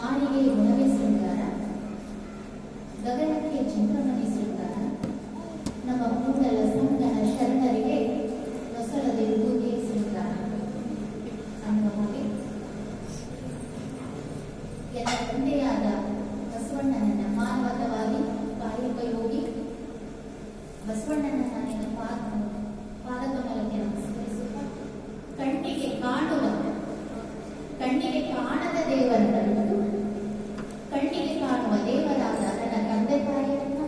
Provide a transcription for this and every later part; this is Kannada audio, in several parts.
ಆನೆಗೆ ಗುಣವೇ ಶೃಂಗಾರ, ಗಗನಕ್ಕೆ ಚಂದ್ರಮಣಿ ಶೃಂಗಾರ, ನಮ್ಮ ಕೂಡಲ ಸಂಗನ ಶರಣರಿಗೆ ಹೊಸಳದಿರುವುದೇ ಶೃಂಗಾರ ಅನ್ನುವ ಹಾಗೆ ಎಲ್ಲ ತಂದೆಯಾದ ಬಸವಣ್ಣನನ್ನ ಮಾನವತವಾಗಿ ಕಾಯೋಪಯೋಗಿ ಬಸವಣ್ಣನ ನಾನಿನ ಪಾದಕಮಲಕ್ಕೆ ನಮಸ್ಕರಿಸುತ್ತ ಕಣ್ಣಿಗೆ ಕಾಣದ ದೇವರನ್ನು ಕಣ್ಣಿಗೆ ಕಾಣುವ ದೇವರಾದ ನನ್ನ ತಂದೆ ತಾಯಿಯನ್ನ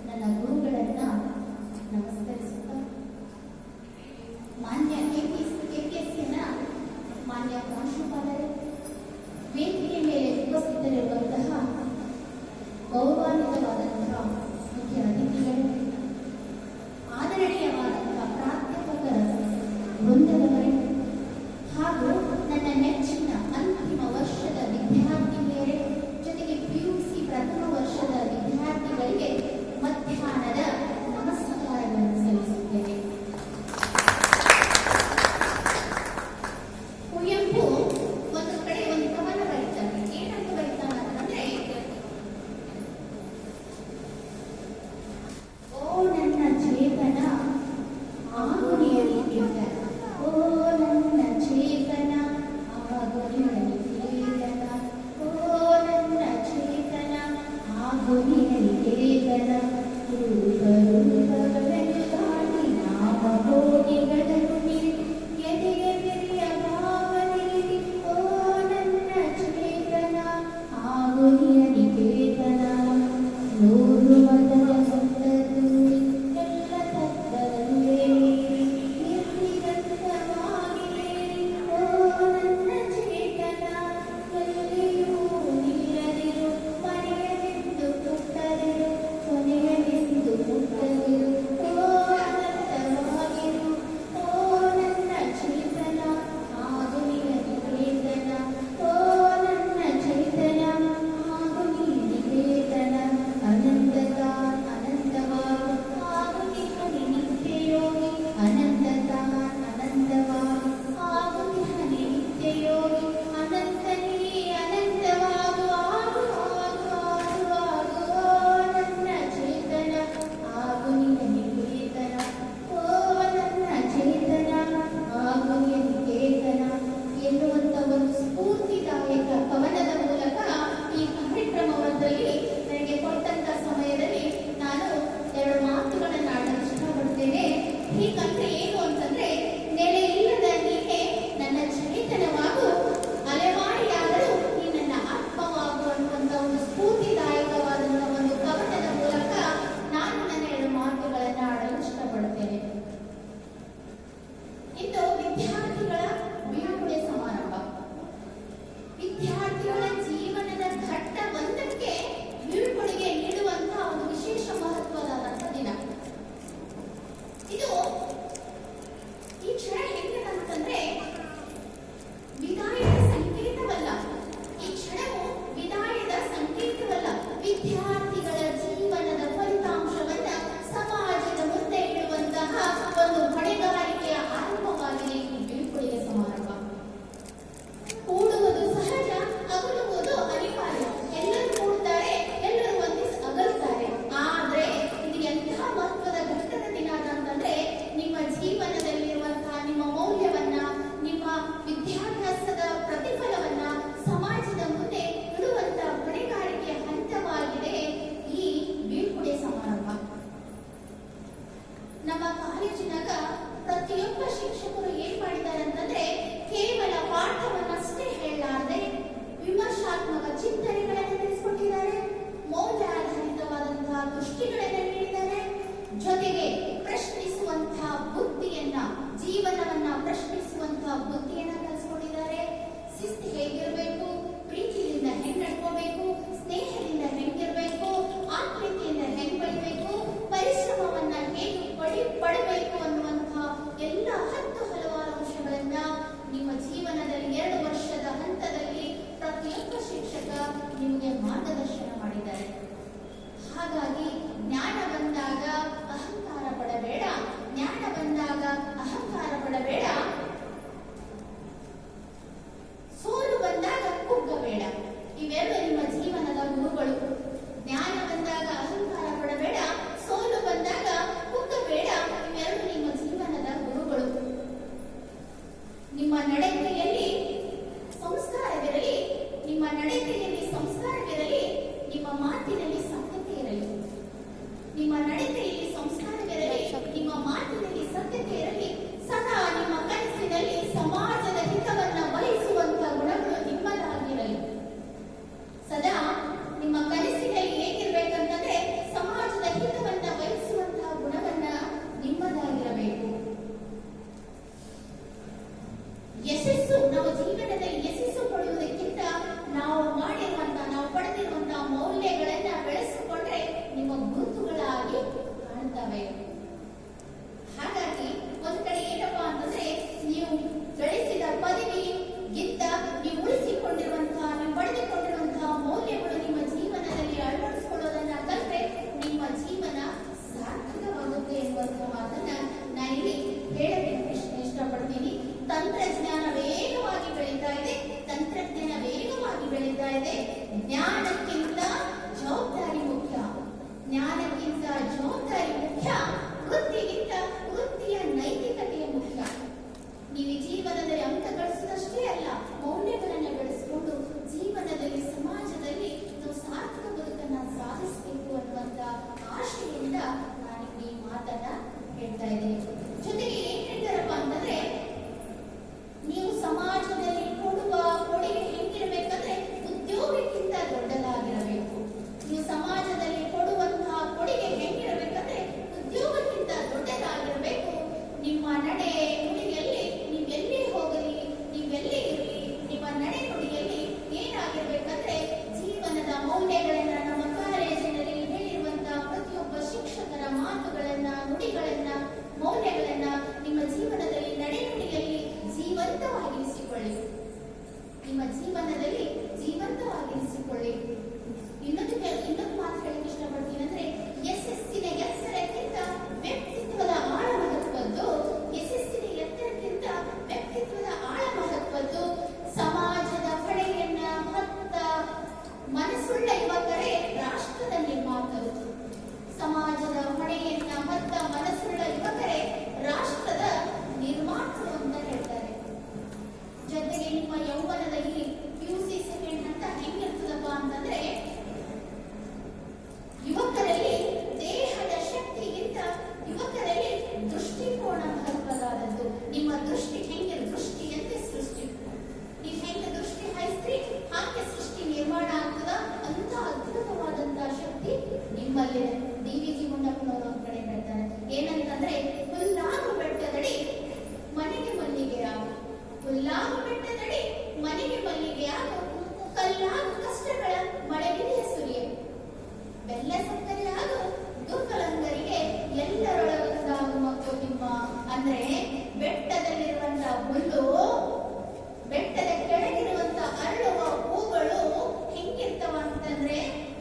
ನನ್ನ ಗುರುಗಳನ್ನ ನಮಸ್ಕರಿಸುತ್ತ ಮಾನ್ಯ ಕೆಕೆಸಿನ ಮಾನ್ಯ ಪ್ರಾಂಶುಪಾಲರೇ, ವೇದಿಕೆ ಮೇಲೆ ಉಪಸ್ಥಿತರಿರುವಂತಹ ಗೌರವಾನ್ವಿತವಾದಂತಹ ಮುಖ್ಯ ಅತಿಥಿಗಳು, ಆದರಣೀಯವಾದಂತಹ ಪ್ರಾಧ್ಯಾಪಕರ ವೃಂದದವರೇ ಹಾಗೂ ನನ್ನ ನೆಚ್ಚಿನ ಅಂತಿಮ ವರ್ಷ ನಿಮ್ಮ ಜೀವನದಲ್ಲಿ ಜೀವಂತವಾಗಿರಿಸಿಕೊಳ್ಳಿ. ಇನ್ನೊಂದು ಮಾತು ಹೇಳಕ್ಕೆ ಇಷ್ಟಪಡ್ತೀನಿ ಅಂದ್ರೆ, ಯಶಸ್ಸಿನ ಎತ್ತರಕ್ಕಿಂತ ವ್ಯಕ್ತಿತ್ವದ ಆಳ ಮಹತ್ವದ್ದು. ಯಶಸ್ಸಿನ ಎತ್ತರಕ್ಕಿಂತ ವ್ಯಕ್ತಿತ್ವದ ಆಳ ಮಹತ್ವದ್ದು. ಸಮಾಜದ ಹೊಣೆಯನ್ನ ಹೊತ್ತ ಮನಸ್ಸುಳ್ಳ ಯುವಕರೇ ರಾಷ್ಟ್ರದ ನಿರ್ಮಾತರು. ಸಮಾಜದ ಹೊಣೆಯನ್ನ ಹೊತ್ತ ಮನಸ್ಸುಳ್ಳ ಯುವಕರೇ ರಾಷ್ಟ್ರದ ನಿರ್ಮಾತರು ಅಂತ ಹೇಳ್ತಾರೆ. ಜೊತೆಗೆ ನಿಮ್ಮ ಯೌವನದಲ್ಲಿ PUC ಸೆಕೆಂಡ್ ಹಂತ ಹೆಂಗಿರ್ತದಪ್ಪ ಅಂತಂದ್ರೆ, ಯುವಕರಲ್ಲಿ ದೇಹದ ಶಕ್ತಿಗಿಂತ ಯುವಕರಲ್ಲಿ ದೃಷ್ಟಿಕೋನ ಮಹತ್ವದಾದದ್ದು. ನಿಮ್ಮ ದೃಷ್ಟಿ ದೃಷ್ಟಿಯಂತೆ ಸೃಷ್ಟಿ. ನೀವು ಹೆಂಗೆ ದೃಷ್ಟಿ ಹಾಯಿಸ್ತೀರಿ ಹಾಗೆ ಸೃಷ್ಟಿ ನಿರ್ಮಾಣ ಆಗ್ತದ. ಅಂತ ಅದ್ಭುತವಾದಂತಹ ಶಕ್ತಿ ನಿಮ್ಮಲ್ಲಿದೆ. DVG ಗುಂಡಪ್ಪನವರು ಒಂದ್ ಕಡೆ ಹೇಳ್ತಾರೆ ಏನಂತಂದ್ರೆ, ಹುಲ್ಲಾಗು ಬೆಟ್ಟದಡಿ ಮನೆಗೆ ಮಲ್ಲಿಗೆ ಆಗು, ಹುಲ್ಲಾಗು ಬೆಟ್ಟದಡಿ ಮನೆಗೆ ಮಲ್ಲಿಗೆ ಆಗು, ಕಲ್ಲಾಗು ಕಷ್ಟಗಳ ಮಳೆಗಿರಿಯ ಸುರಿಯ, ಬೆಲ್ಲ ಸಕ್ಕರೆ ಆಗು ದುರ್ಬಲಂಗರಿಗೆ ಎಲ್ಲರೊಳಗೊಂದಾಗು ಮಕ್ಕಳು ನಿಮ್ಮ. ಅಂದ್ರೆ ಬೆಟ್ಟದಲ್ಲಿರುವಂತಹ ಹುಲ್ಲು, ಬೆಟ್ಟದ ಕೆಳಗಿರುವಂತಹ ಅರಳುವ ಹೂಗಳು ಹೆಂಗಿರ್ತವ ಅಂತಂದ್ರೆ,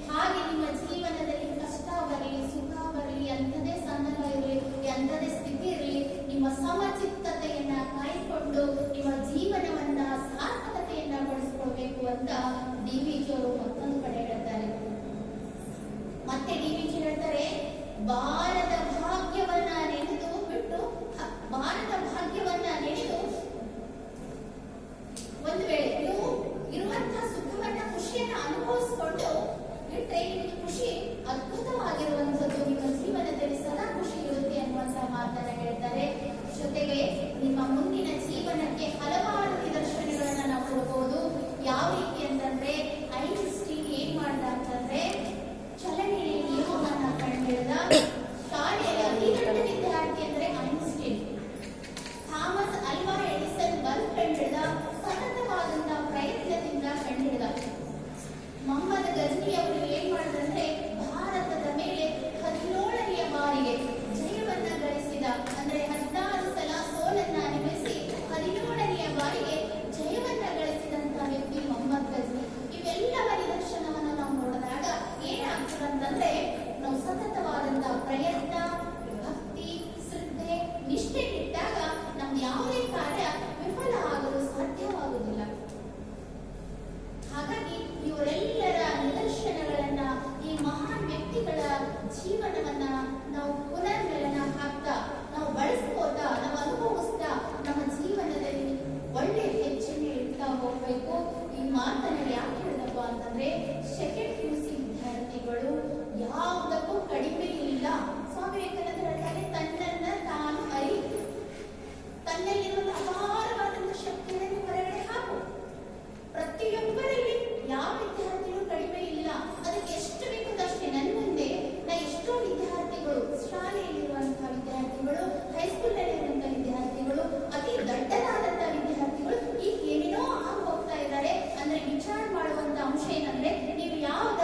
ಹಾಗೆ ನಿಮ್ಮ ಜೀವನದಲ್ಲಿ ಕಷ್ಟ ಬರಲಿ ಸುಖ ಬರಲಿ, ಎಂಥದೇ ಸಂದರ್ಭ ಇರಲಿ, ಎಂಥದೇ ಸ್ಥಿತಿ ಇರಲಿ, ನಿಮ್ಮ ಸಮಚಿತ್ತತೆಯನ್ನ ಕಾಯ್ಕೊಂಡು ನಿಮ್ಮ ಜೀವನವನ್ನ ಸಾರ್ಥಕತೆಯನ್ನ ಪಡಿಸ್ಕೊಳ್ಬೇಕು ಅಂತ DVG ಅವರು ಮತ್ತೊಂದು ಕಡೆ ಹೇಳ್ತಾರೆ. ಮತ್ತೆ DVG ಹೇಳ್ತಾರೆ, ಬಾರದ ಭಾಗ್ಯವನ್ನ ನೆನೆದು ಬಿಟ್ಟು, ಬಾರದ ಭಾಗ್ಯವನ್ನ ನೆನೆದು ಒಂದು ವೇಳೆ ನೀವು ಇರುವಂತಹ ಸುಖವನ್ನ ಖುಷಿಯನ್ನ ಅನುಭವಿಸಿಕೊಂಡು ಬಿಟ್ರೆ ನಿಮಗೆ ಖುಷಿ ಅದ್ಭುತವಾಗಿರುವಂಥದ್ದು. ನಿಮ್ಮ ಜೀವನದಲ್ಲಿ ಸದಾ ಖುಷಿ ಇರುತ್ತೆ ಅನ್ನುವಂತಹ ಮಾತನ್ನ ಹೇಳ್ತಾರೆ. ಜೊತೆಗೆ ನಿಮ್ಮ ಮುಂದಿನ ಜೀವನಕ್ಕೆ ಹಲವಾರು ನಿದರ್ಶನಗಳನ್ನ ನಾವು ಕೊಡಬಹುದು. ಯಾವ ರೀತಿ ಅಂತಂದ್ರೆ, ಐನ್ಸ್ಟೀನ್ ಏನ್ ಮಾಡ್ದ ಅಂತಂದ್ರೆ, ಚಲನೆಯ ನಿಯಮವನ್ನ ಕಂಡುಹಿಡಿದ. ಶಾಲೆಯ ಅತಿ ದೊಡ್ಡ ವಿದ್ಯಾರ್ಥಿ ಅಂದ್ರೆ ಐನ್ಸ್ಟೀನ್. ಥಾಮಸ್ ಅಲ್ವಾ ಎಡಿಸನ್ ಬಲ್ಬ್ ಕಂಡುಹಿಡಿದ. ಸತತವಾದಂತಹ ಪ್ರಯತ್ನದಿಂದ ಕಂಡುಹಿಡಿದ. ಮೊಹಮ್ಮದ್ ಗಜ್ನಿ ಅವರು ಏನ್ ಮಾಡಿದಂದ್ರೆ, ಭಾರತದ ಮೇಲೆ 17ನೇ ಬಾರಿಗೆ ಜಯವನ್ನ ಗಳಿಸಿದ. ಅಂದ್ರೆ 16 ಸಲ ಸೋಲನ್ನ ಅನುಭವಿಸಿ 17ನೇ ಬಾರಿಗೆ ಜಯವನ್ನ ಗಳಿಸಿದಂತಹ ವ್ಯಕ್ತಿ ಮೊಹಮ್ಮದ್ ಗಜ್ನಿ. ಇವೆಲ್ಲವ ನಿದರ್ಶನವನ್ನು ನಾವು ನೋಡಿದಾಗ ಏನಾಗ್ತದಂತಂದ್ರೆ, ನಾವು ಸತತವಾದಂತಹ ಪ್ರಯತ್ನ, ಭಕ್ತಿ, ಶ್ರದ್ಧೆ, ನಿಷ್ಠೆ ಇಟ್ಟಾಗ ನಮ್ದು ಯಾವುದೇ ಕಾರ್ಯ ವಿಫಲ ಆಗಲು ಸಾಧ್ಯವಾಗುವುದಿಲ್ಲ. ಹಾಗಾಗಿ ಇವರೆಲ್ಲರ ನಿದರ್ಶನಗಳನ್ನ, ಈ ಮಹಾನ್ ವ್ಯಕ್ತಿಗಳ ಜೀವನವನ್ನ ನಾವು ಪುನರ್ಮಿಲನ ಹಾಕ್ತಾ, ನಾವು ಬಳಸ್ಕೋತಾ, ನಾವು ಅನುಭವಿಸ್ತಾ, ನಮ್ಮ ಜೀವನದಲ್ಲಿ ಒಳ್ಳೆ ಹೆಜ್ಜೆನೆ ಇಡ್ತಾ ಹೋಗ್ಬೇಕು. ಈ ಮಾತನ್ನ ಯಾಕೆ ಹೇಳಿದಪ್ಪ ಅಂತಂದ್ರೆ, ಸೆಕೆಂಡ್ PUC ವಿದ್ಯಾರ್ಥಿಗಳು ಯಾವುದಕ್ಕೂ ಕಡಿಮೆ ಇಲ್ಲ. ಸ್ವಾಮಿ ವಿವೇಕಾನಂದ ಹೇಳ್ತಾರೆ, ತನ್ನನ್ನ ತಾನು ಅರಿ, ತನ್ನಲ್ಲಿರುವ ಅಪಾರವಾದಂತಹ ಶಕ್ತಿಯನ್ನು ಹೊರಗಡೆ ಹಾಕು. ಪ್ರತಿಯೊಬ್ಬರಲ್ಲಿ ಯಾವ ವಿದ್ಯಾರ್ಥಿಗಳು ಕಡಿಮೆ ಇಲ್ಲ. ಅದಕ್ಕೆ ಎಷ್ಟು ಬೇಕೋ ಅಷ್ಟೇ. ನನ್ನ ಮುಂದೆ ನಾ ಎಷ್ಟೋ ವಿದ್ಯಾರ್ಥಿಗಳು, ಶಾಲೆಯಲ್ಲಿರುವಂತಹ ವಿದ್ಯಾರ್ಥಿಗಳು, ಹೈಸ್ಕೂಲ್ನಲ್ಲಿರುವಂತಹ ವಿದ್ಯಾರ್ಥಿಗಳು, ಅತಿ ದೊಡ್ಡದಾದಂತಹ ವಿದ್ಯಾರ್ಥಿಗಳು ಈಗ ಏನೇನೋ ಆಗಿ ಹೋಗ್ತಾ ಇದ್ದಾರೆ. ಅಂದ್ರೆ ವಿಚಾರ ಮಾಡುವಂತ ಅಂಶ ಏನಂದ್ರೆ, ನೀವು ಯಾವ್ದ